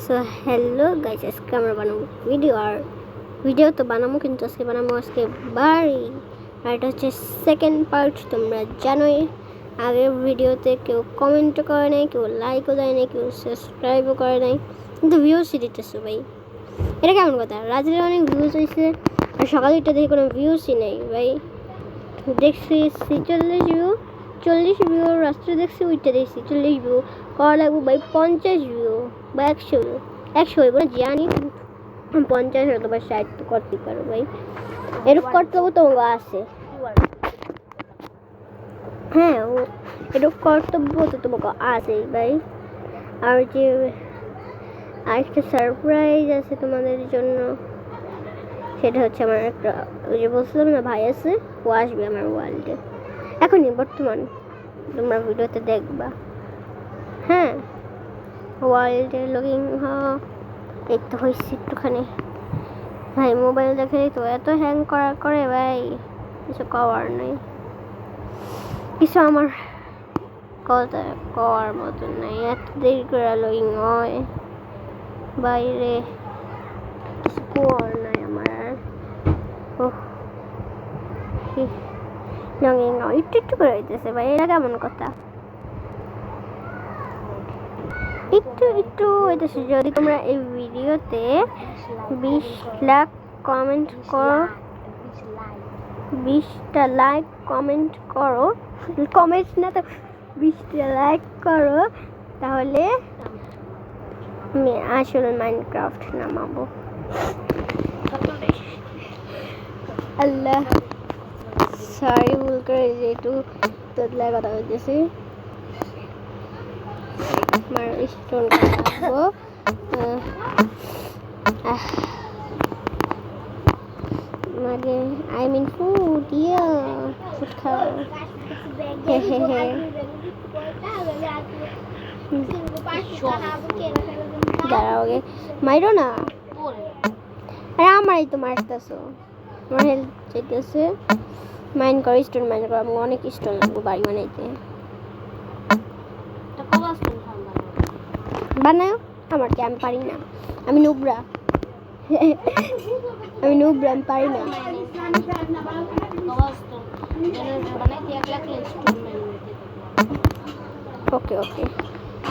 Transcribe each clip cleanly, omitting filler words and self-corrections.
So hello guys, আজকে আমরা বানাবো ভিডিও তো বানাবো, কিন্তু আজকে বানাবো বাড়ি। আর এটা হচ্ছে সেকেন্ড পার্ট। তোমরা জানোই আগের ভিডিওতে কেউ কমেন্টও করে নাই, কেউ লাইকও দেয় নাই, কেউ সাবস্ক্রাইবও করে নাই, কিন্তু ভিউসই দিতেছো ভাই। এটা কেমন কথা? রাত্রে অনেক ভিউজ হয়েছে আর সকালে এটা দেখে কোনো ভিউসই নেই ভাই। দেখছি 40 ভিউ, রাত্রে দেখছি ওইটা দেখছি 40 ভিউ, করা লাগবো ভাই 50 ভিউ বা 100 ভিউ। 100 হইব না জানি, 50 অথবা 60 তো করতে পারো ভাই। এরকম কর্তব্য তোমাকে আছে, হ্যাঁ এরকম কর্তব্য তো তোমাকে আছেই ভাই। আর যে আরেকটা সারপ্রাইজ আছে তোমাদের জন্য, সেটা হচ্ছে আমার একটা, ওই যে বলছিলাম না ভাই আছে, ও আসবে আমার ওয়ার্ল্ডে এখনই বর্তমান, তোমরা ভিডিওতে দেখবা। হ্যাঁ ওয়ার্ল্ডে লগিং এই তো হয়েছে একটুখানি ভাই। মোবাইল দেখে তো এত হ্যাং করে ভাই, কিছু করার নেই, কিছু আমার কথা করার মতন নেই। এত দেরি করে লগিং হয় বাইরে, কিছু করার নাই আমার আর। লগিং একটু করে হইতেছে ভাই, এটা কেমন কথা? একটু হইতেছে। যদি তোমরা এই ভিডিওতে 20 লাখ কমেন্ট করো, 20টা লাইক কমেন্ট করো, কমেন্ট না তো 20টা লাইক করো, তাহলে আমি আসলে মাইনক্রাফট নামাবো। আল্লাহ সরি, ভুল করে যে একটু তোতলায় কথা বলতেছি। আমার স্টোন কাটবো, মানে আই মিন ফুড, ফুড খাও। দাঁড়াও গে, মাইরো না। আরে আমারই তো মারতেছো, আমার হেল্প চাইতেছে। মাইন করো, স্টোন মাইন করো, আমি অনেক স্টোন লাগবো বাড়ি বানাইতে। বানাও আমার কি, আমি পারি না, আমি নুবরা। আমি পারি না। ওকে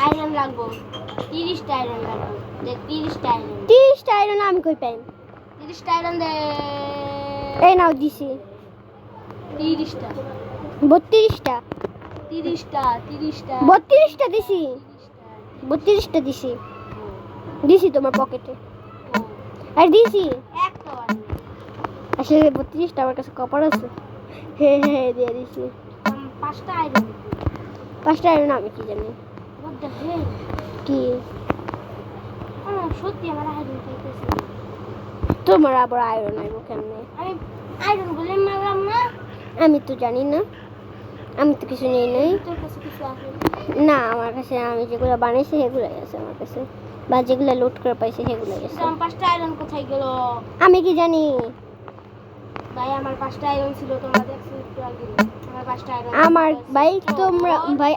আয়রন লাগবো 30টা আয়রন লাগবো। 30টা আয়রন আমি কই পাই? 30টা আয়রন দে। এই নাও দিছি 30টা 32টা 30টা 32টা দিছি 32টা দিছি তোমার পকেটে। আর দিছি একটা আসলে 32টা আমার কাছে কপার আছে। হ্যাঁ দিয়ে দিছি 5টা আয়রন। 5টা আয়রন আমি কি জানি what the hell কি। সত্যি আমার আয়রন চাইতেছে। তোমার আবার আয়রন আইবো কেমনে? আমি আয়রন বলে মারলাম না। আমি তো জানি না, আমি তো কিছু নেই নাই। তোর কাছে কিছু আছে না আমার কাছে, আমি যেগুলো বানাইছি সেগুলোই আছে আমার কাছে, বা যেগুলো লোড করে পাইছি সেগুলোই আছে। আমার 5টা আয়রন কোথায় গেল? আমি কি জানি ভাই আমার 5টা আয়রন ছিল, তোমরা দেখছো একটু আগে। আমার 5টা আয়রন আমার ভাই, তোমরা ভাই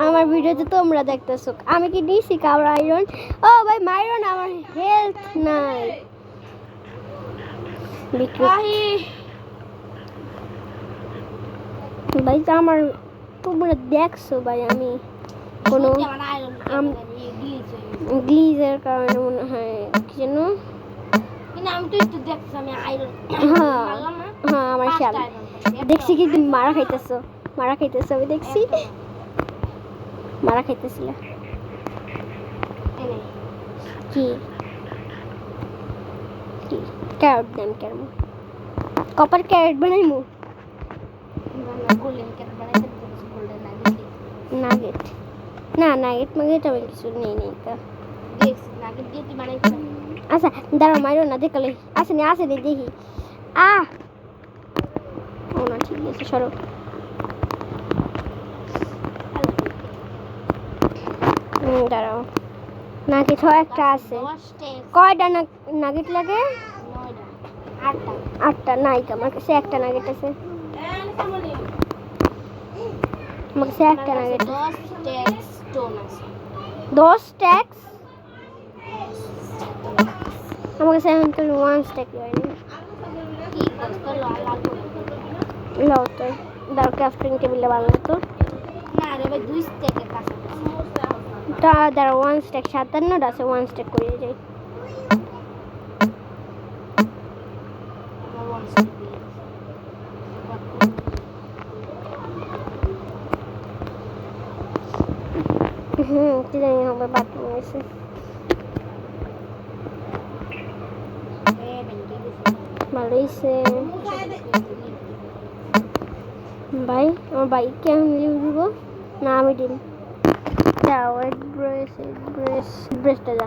আমার ভিডিওতে তোমরা দেখতেছো, আমি কি দিছি কার আয়রন? ও ভাই মাইরন, আমার হেলথ নাই। ভাই তো আমার, তোমরা দেখছো ভাই আমি কোনো গ্লিজের কারণে মনে হয় কি যেন। আমি তো একটু দেখছি, আমি আয়রন হ্যাঁ আমার খেয়াল দেখছি কি তুমি মারা খাইতেছো আমি দেখছি মারা খাইতেছিল। কি ক্যারট দেন কেন? কপার ক্যারট বানাইমু নাগেট? না নাগেট আমি কিছু নেই তা। আচ্ছা দাঁড়াও, মাইরো না, দেখলে আসেনি দেখি। ও না ঠিক আছে, সরো। দাঁড়াও, নাগেট একটা আছে। কয়টা নাগেট লাগে? 8টা নাই, আমার কাছে একটা নাগেট আছে। আমার কাছে একটা নাগেট। 10 স্টোন আছে। 10 ট্যাক্স আমার কাছে এখন তো ওয়ান স্ট্যাক হয়নি। কি কষ্ট লাগবে লাও তো দাঁড় ক্রাফটিং টেবিলে বানাবো তো। না রে ভাই 2 স্টেকের কাছাকাছি তা দাঁড়া ওয়ান স্ট্যাক 57টা আছে, ওয়ান স্ট্যাক করে যাই। আমার 1 স্টেক দিয়ে কি জানি হবে বাথরুম এসে। ভেঙে গেছে ভালো হয়েছে ভাই। আমার বাইককে আমি লিভ দিব না, আমি দিন। যা ওয়েট ব্রেস ব্রেসটা যা